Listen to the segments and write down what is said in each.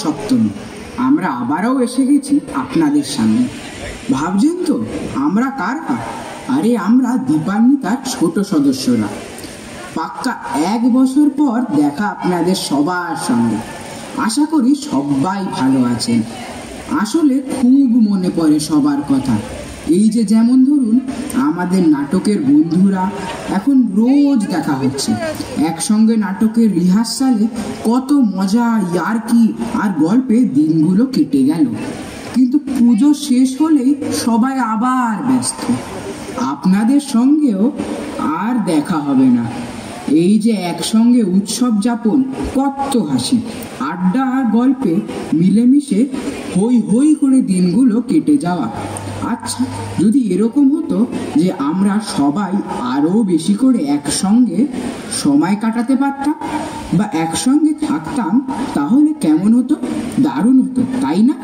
সপ্তমী আমরা আবারও এসে গেছি আপনাদের সামনে। ভাবছেন তো আমরা কার? আরে আমরা দীপান্বিতার ছোট সদস্যরা। পাক্কা 1 বছর পর দেখা আপনাদের সবার সঙ্গে। আশা করি সবাই ভালো আছেন। আসলে খুব মনে পড়ে সবার কথা। এই যে যেমন ধরুন আমাদের নাটকের বন্ধুরা এখন রোজ দেখা হচ্ছে, একসঙ্গে নাটকের রিহার্সালে কত মজা, ইয়ার্কি আর গল্পে দিনগুলো কেটে গেল। কিন্তু পুজো শেষ হলেই সবাই আবার ব্যস্ত। আপনাদের সঙ্গেও আর দেখা হবে না। এই যে একসঙ্গে উৎসব যাপন, কত হাসি, আড্ডা আর গল্পে মিলেমিশে হই হই করে দিনগুলো কেটে যাওয়া। আচ্ছা, যদি এরকম হতো যে আমরা সবাই আরও বেশি করে একসঙ্গে সময় কাটাতে পারতাম বা একসঙ্গে থাকতাম, তাহলে কেমন হতো? দারুণ হতো, তাই না?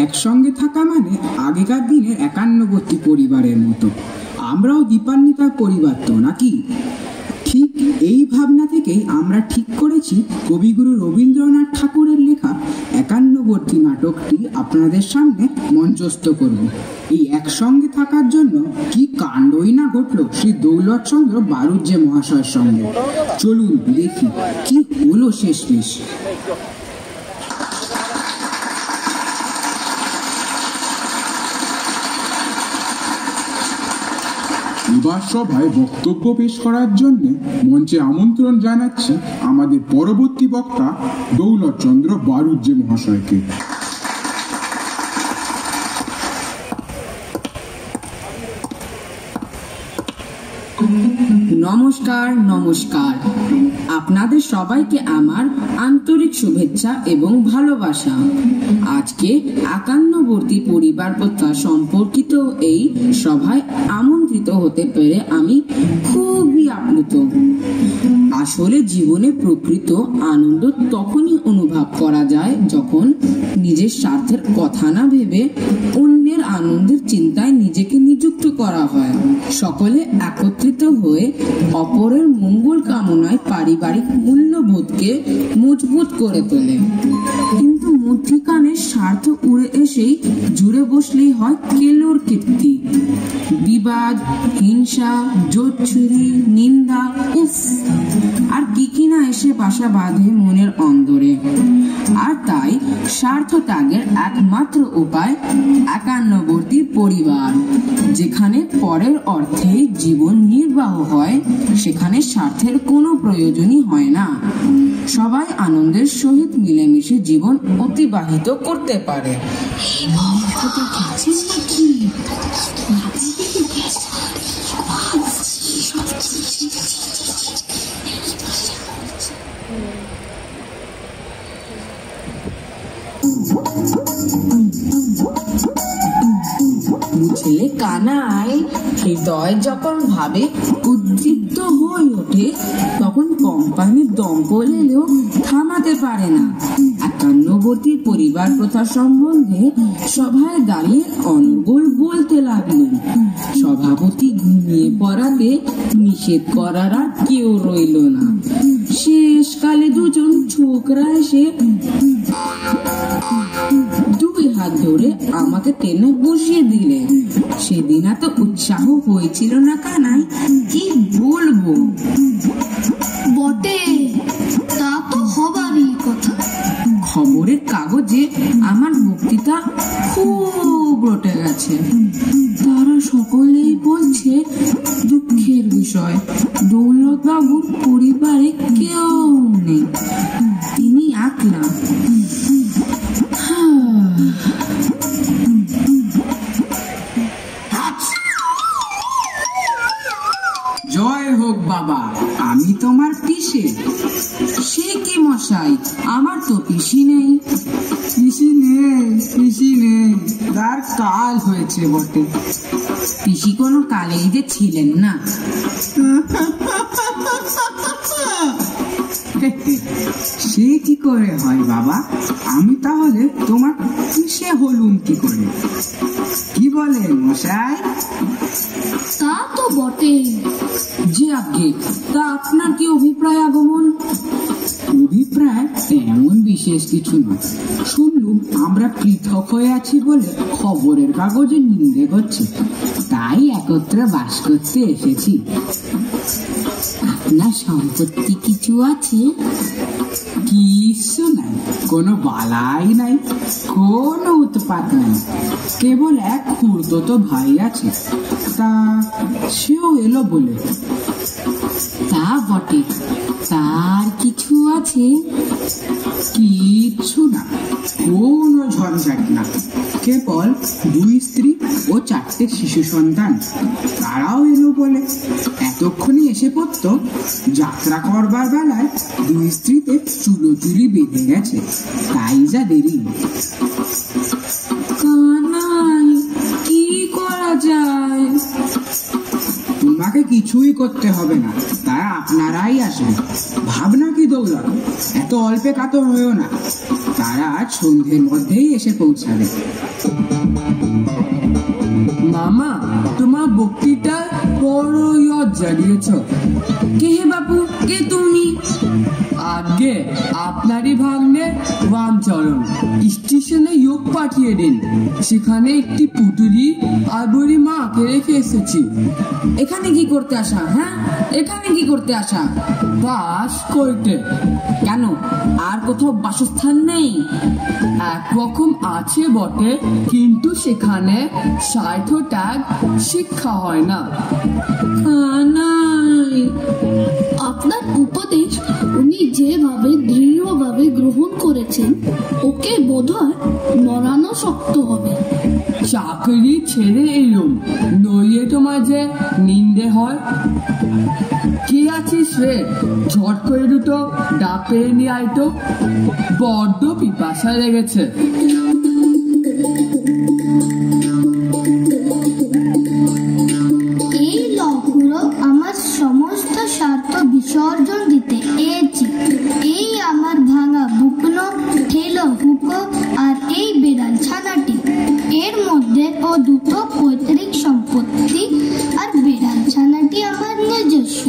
একসঙ্গে থাকা মানে আগেকার দিনের 51 পরিবারের মতো। আমরাও দীপান্বিতার পরিবার তো, নাকি? ঠিক এই ভাবনা থেকেই আমরা ঠিক করেছি কবিগুরু রবীন্দ্রনাথ ঠাকুরের লেখা 51 নাটকটি আপনাদের সামনে মঞ্চস্থ করব। এই একসঙ্গে থাকার জন্য কি কাণ্ডই না ঘটল শ্রী দৌলতচন্দ্র বারুজ্জে মহাশয়ের সঙ্গে। চলুন দেখি কি হলো শেষমেশ। এবার সভায় বক্তব্য পেশ করার জন্য মঞ্চে আমন্ত্রণ জানাচ্ছি আমাদের পরবর্তী বক্তা দৌলতচন্দ্র বারুজ্জে মহাশয়কে। নমস্কার নমস্কার, আপনাদের সবাইকে আমার আন্তরিক শুভেচ্ছা এবং ভালোবাসা। আজকে 51 পরিবার প্রথা সম্পর্কিত এই সভায় আমন্ত্রিত হতে পেরে আমি খুবই আপ্লুত। আসলে জীবনে প্রকৃত আনন্দ তখনই অনুভব করা যায় যখন নিজের স্বার্থের কথা না ভেবে অন্যের আনন্দের চিন্তায় নিজেকে নিযুক্ত করা হয়। সকলে একত্রিত হয়ে অপরের মঙ্গল কামনায় পারিবারিক মূল্যবোধকে মজবুত করে তোলে। কিন্তু মধ্যিখানে স্বার্থ উড়ে এসেই জুড়ে বসলেই হয় কেলোর কীর্তি, বিবাদ, হিংসা, জোচ্ছুরি, নিন্দা, উফ, আর কি না এসে বাসা বাঁধে মনের অন্দরে। আর তাই স্বার্থ ত্যাগের একমাত্র উপায় 51 পরিবার। যেখানে পরের অর্থে জীবন নির্বাহ হয়, সেখানে স্বার্থের কোনো প্রয়োজনই হয় না। সবাই আনন্দের সহিত মিলেমিশে জীবন অতিবাহিত করতে পারে। ছেলে কানাই হৃদয় যখন ভাবে উদ্দীপ্ত হয়ে ওঠে, তখন কোম্পানির দমকল এলেও থামাতে পারে না। 51 পরিবার প্রথা সম্বন্ধে সভায় দাঁড়িয়ে অনর্গল বলতে লাগলেন। সভাপতি ঘুমিয়ে পড়াতে নিষেধ করার আর কেউ রইল না। শেষকালে দুজন ছোকরা এসে 2 হাত ধরে আমাকে টেনে বসিয়ে দিলেন। সেদিন এত উৎসাহ হয়েছিল না কানাই, কি বলবো। বটে, তা তো হবারই কথা। খবরের কাগজে আমার বক্তৃতা খুব রটে গেছে। তারা সকলেই বলছে দুঃখের বিষয়, দৌলতবাবুর পরিবারে কেউ নেই, তিনি একলা। জয় হোক বাবা, আমি তোমার পিসে। সে কি মশাই, আমার তো পিসি নেই। পিসি নেই, তার কাল হয়েছে বটে। পিসি কোনো কালেই যে ছিলেন না। সে কি করে হয় বাবা? আমি তাহলে তোমার পিসে হলুম কি করে? কি বলেন মশাই? তা তো বটেই। জি আজ্ঞে, তা আপনার কি অভিপ্রায় আগমন? অভিপ্রায় তেমন বিশেষ কিছু নয়। শুনলুম আমরা পৃথক হয়ে আছি বলে খবরের কাগজে নিন্দে করছে, তাই একত্রে বাস করতে এসেছি। আপনার সম্পত্তি কিছু আছে? কিছু নাই, কোনো বালাই নাই, কোনো উৎপাত নাই। কেবল এক খুড়তো ভাই আছে, তা সেও এলো বলে। তা বটে, তার কিছু আছে? কিচ্ছু না, কোনো ঝঞ্ঝাট না। কেবল 2 স্ত্রী ও 4টে শিশু সন্তান, তারাও এলো বলে। এতক্ষণে এসে পড়তো, যাত্রা করবার বেলায় 2 স্ত্রীতে চুলোচুলি বেঁধে গেছে, তাই যা দেরি। কানাই, কি করা যায়? তোমাকে কিছুই করতে হবে না, তারা আপনারাই আসবে। ভাবনা কি দৌলত, এত অল্পে কাতর হয়েও না, তারা সন্ধ্যের মধ্যেই এসে পৌঁছাবে। মামা, তোমার বক্তৃতা বড় জানিয়েছ। কে হে বাপু, কে তুমি? আগে আপনারই ভাগ্নে রামচরণ স্টেশনে যোগ পাঠিয়ে দিন, সেখানে একটি পুটুরি আর বুড়ি মাকে রেখে এসেছি। এখানে কি করতে আসা? হ্যাঁ, এখানে কি করতে আসা? বাস করতে। কেন, আর কোথাও বাসস্থান নেই? একরকম আছে বটে, কিন্তু সেখানে স্বার্থত্যাগ শিক্ষা হয় না। আপনার উপদেশ উনি যেভাবে দৃঢ়ভাবে গ্রহণ করেছেন, ওকে বোধহয় নড়ানো শক্ত হবে। চাকরি ছেড়ে এলুম, নইলে তোমার যে নিন্দে হয়। কি আছিস রে, ঝট করে দুটো ডাব পেরে নিয়ে আইতো, বড্ড পিপাসা লেগেছে। এই লক্ষ্য আমার সমস্ত স্বার্থ বিসর্জন দিতে এসেছি। এই আমার ভাঙা বুকনো ঠেলো হুকো আর এই বেড়াল ছানাটি, এর মধ্যে ও দুটো পৈতৃক সম্পত্তি, আর বেড়াল ছানাটি আমার নিজস্ব।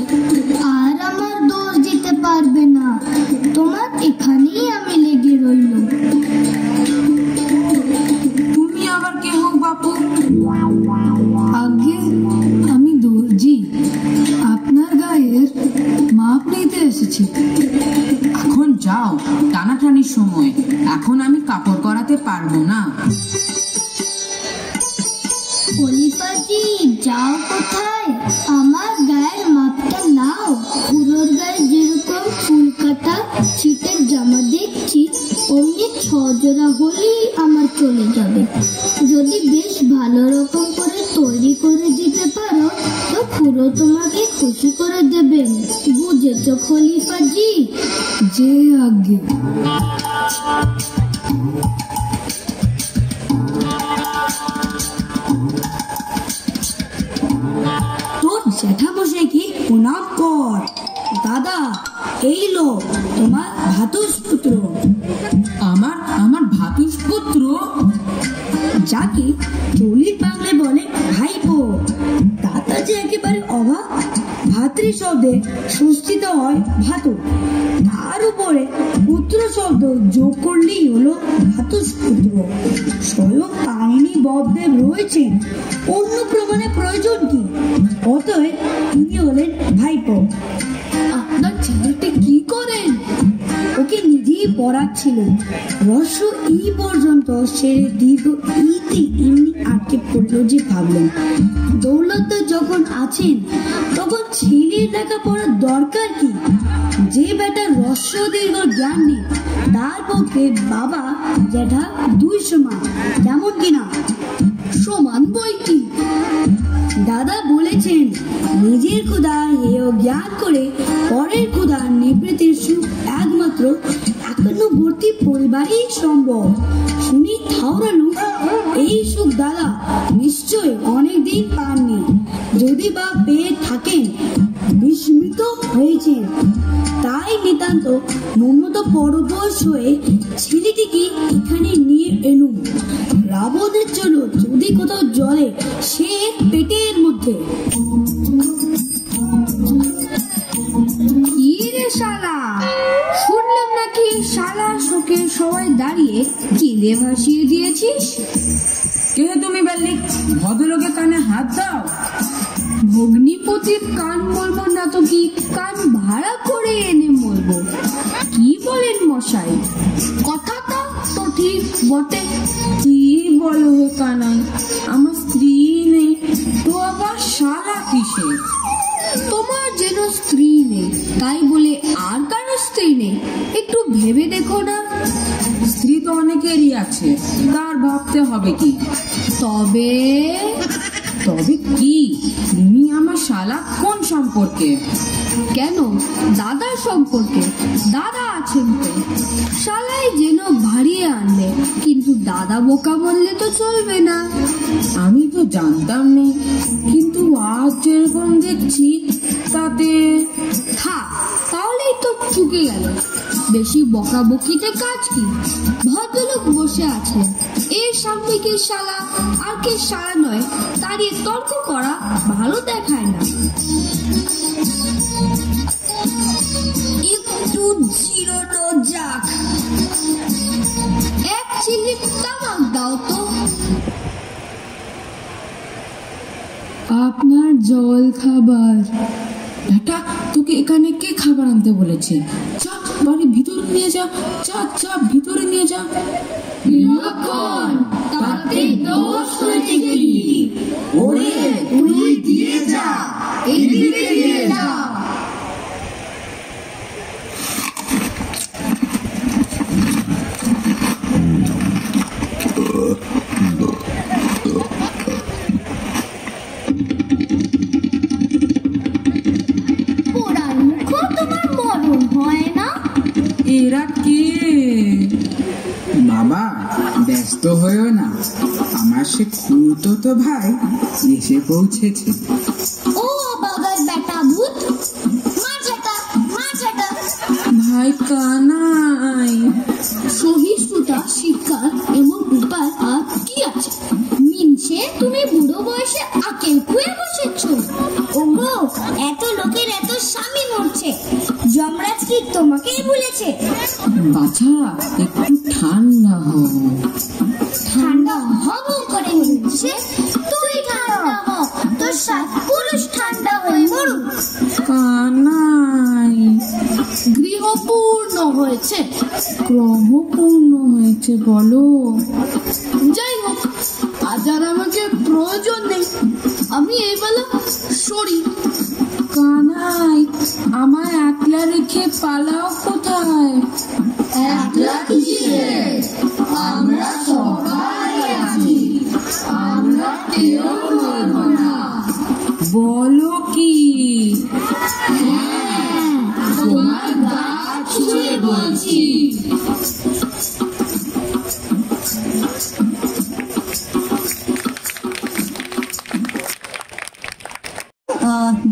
আর আমার দোষ দিতে পারবে না, তোমার এখানেই আমি লেগে রইল। তুমি আবার কে হোক বাপু? আগে আমি দর্জি, আপনার গায়ের মাপ নিতে এসেছি। এখন যাও, টানাটানির সময়, এখন আমি কাপড় করাতে পারবো না। খলিফাজি, যাও কোথায়? আমার গায়ের মাপটা নাও। পুরোর গায়ে যেরকম ফুল কাটা ছিটের জামা দেখছি, অমনি 6 জোড়া হলেই আমার চলে যাবে। যদি বেশ ভালো রকম করে তৈরি করে দিতে পারো, তো খুড়ো তোমাকে খুশি করে দেবেন। বুঝেছো খলিফাজি? যে আগে। তোর জ্যাঠামশাই কি প্রণাম কর। দাদা, এই লো তোমার ভাতুষ পুত্র। আমার ভাতুষ পুত্র? যাকে চলির বাংলায় বলে ভাইপো। দাদা যে একেবারে অবাক। ভাতৃ শব্দে ষষ্ঠীত হয় ভাতু, তার উপরে পুত্র শব্দ যোগ করলেই হলো ভাতুষ পুত্র। স্বয়ং কাহিনী ববদেব রয়েছেন, অন্য প্রমাণের প্রয়োজন কি? অতএব তিনি হলেন ভাইপো। আপনার ছেলেটি কি করেন? ওকে নিজেই পড়াচ্ছিলেন। রস্য ই পর্যন্ত সেরে দীর্ঘ ইতে এমনি আটকে পড়লো যে ভাবলেন দৌলত যখন আছেন তখন ছেলের লেখাপড়ার দরকার কি? যে বেটা রস্য দীর্ঘ জ্ঞান নেই, তার পক্ষে বাবা জ্যাঠা 2 সমান, যেমন কিনা সমান বই কি? দাদা বলেছেন, নিজের ক্ষুধা হেয় জ্ঞান করে পরের ক্ষুধা নিবৃত্তির সুখ একমাত্র একান্নবর্তী পরিবারই সম্ভব। শুনি থাউরালু, এই সুখ দাদা নিশ্চয় অনেকদিন পাননি। যদি বা পেয়ে থাকেন, বিস্মিত হয়েছেন। তাই নিতান্ত মমত পরবশ হয়ে ছেলেটিকে এখানে নিয়ে এলুম। রাবণের জন্য যদি কোথাও জলে, সে পেটের মধ্যে। কি রে শালা, শুনলাম নাকি শালা বিলে ভাসিয়ে দিয়েছিস? কে তুমি বাল্লি? ভদ্রলোকের কানে হাত দাও। ভগ্নিপতির কান মলবো না তো কি কান ভাড়া করে এনে মলবো? কি বলেন মশাই? কথাটা তো ঠিক বটে। কি বলো হে কানাই, আমার স্ত্রী নেই তো আবার শালা কিসে? তোমার যেন স্ত্রী নেই তাই বলে আর কারো স্ত্রী নেই? একটু ভেবে দেখো না। স্ত্রী তো অনেকেরই আছে, তার ভাবতে হবে কি? তবে তবে কি? তুমি আমার শালা কোন সম্পর্কে? কেন, দাদার সম্পর্কে? দাদা আছেন তো, শালাই যেন ভারিয়ে আনলে, কিন্তু দাদা বোকা বললে তো চলবে না। আমি তো জানতাম না, কিন্তু আজ যেরকম দেখছি তাতে তাহলেই তো চুকে গেল। বেশি বকা বকিতে কাজ কি? ভদ্রলোক বসে আছে, এর সামনে কে শালা আর কে শালা নয় দাঁড়িয়ে তর্ক করা ভালো দেখায় না। একটু জিরোনো যাক। এক চিলি তামাক দাও তো। আপনার জল খাবার। বেটা, তোকে এখানে কে খাবার আনতে বলেছে? যা বাড়ির ভিতরে নিয়ে যা, যা যা ভিতরে নিয়ে যা। তাতে দোষ হয়েছে কি? ওরে তুই দিয়ে যা, এদিকে দিয়ে যা। পোড়ার মুখ তোমার মরণ হয় না? এরা কে? বাবা ব্যস্ত হয়েও না, আমার সে খুড়তো ভাই এসে পৌঁছেছে। ও বাগার বেটা ভূত, মাঝাটা মাঝাটা। ভাই কানাই, সহিষ্ণুতা, শিক্ষা এবং উপায় আর কি আছে? মিনছে তুমি বুড়ো বয়সে আকেল খুয়ে বসেছ। ওগো, এত লোকের এত স্বামী মরছে, যমরাজ কি তোমাকেই বলেছে? বাছা একটু ঠান্ডা হও। ঠান্ডা হব করে বলছে? তুই ঠান্ডা হ, তোর সাত পুরুষ ঠান্ডা হয়ে মরুক। কানাই, গৃহপূর্ণ হয়েছে। গ্রহ পূর্ণ হয়েছে বলো? যাই হোক, আজ আর আমাকে প্রয়োজন নেই, আমি এই বেলা সরি। কানাই, আমায় একলা রেখে পালাও কোথায়? একলা কিসে? আমরা সবাই আছি, আমরা কেউ মরবো না। বলো কি? তোমার গা ছুঁয়ে বলছি।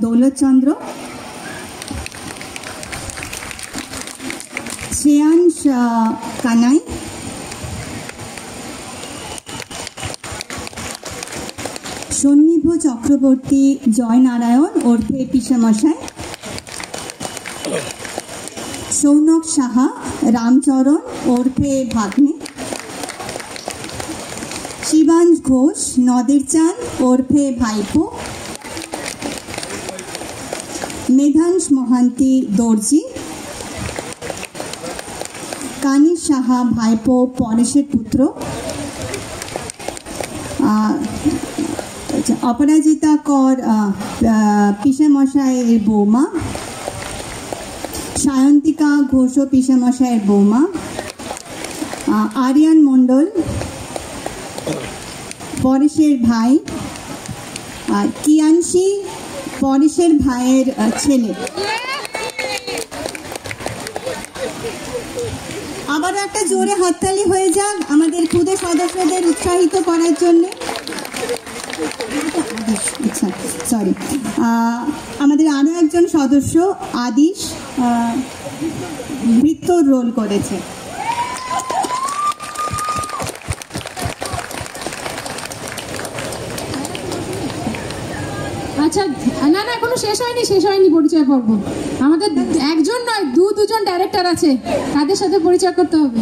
দৌলতচন্দ্র, শ্রেয়াংশ কানাই, সন্নিভ চক্রবর্তী জয়নারায়ণ ওরফে পিসামশাই, সৌনক সাহা রামচরণ ওরফে ভাগ্নে, শিবাঞ্জ ঘোষ নদের চাঁদ ওরফে ভাইপো, মেধাংশ মহান্তি দর্জি, কানির সাহা ভাইপো পরেশের পুত্র, অপরাজিতা কর পিসামশাইয়ের বৌমা, সায়ন্তিকা ঘোষ পিসামশাইয়ের বৌমা, আরিয়ান মণ্ডল পরেশের ভাই, কিয়ানসি পরেশের ভাইয়ের ছেলে। আবারও একটা জোরে হাততালি হয়ে যাক আমাদের খুদে সদস্যদের উৎসাহিত করার জন্য। আচ্ছা, সরি, আমাদের আরও একজন সদস্য আদিশ বৃত্তর রোল করেছে। আচ্ছা, না না, এখনো শেষ হয়নি পরিচয় পর্ব। আমাদের একজন নয়, দুজন ডাইরেক্টর আছে, তাদের সাথে পরিচয় করতে হবে।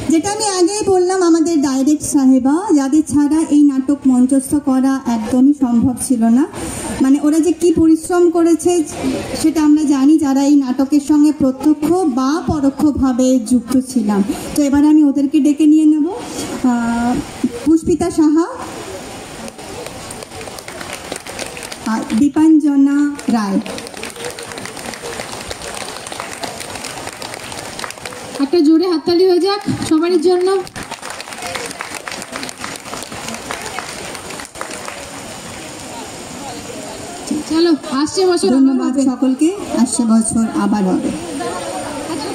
যেটা আমি আগেই বললাম, আমাদের ডাইরেক্ট সাহেবা, যাদের ছাড়া এই নাটক মঞ্চস্থ করা একদমই সম্ভব ছিল না। মানে ওরা যে কি পরিশ্রম করেছে সেটা আমরা জানি, যারা এই নাটকের সঙ্গে প্রত্যক্ষ বা পরোক্ষভাবে যুক্ত ছিলাম। তো এবার আমি ওদেরকে ডেকে নিয়ে নেব। পুষ্পিতা সাহা, দীপাঞ্জনা রায়। একটা জোরে হাততালি হয়ে যাক সবারই জন্য। চলো, আসছে বছর ধন্যবাদ সকলকে, আসছে বছর আবার হবে। আচ্ছা,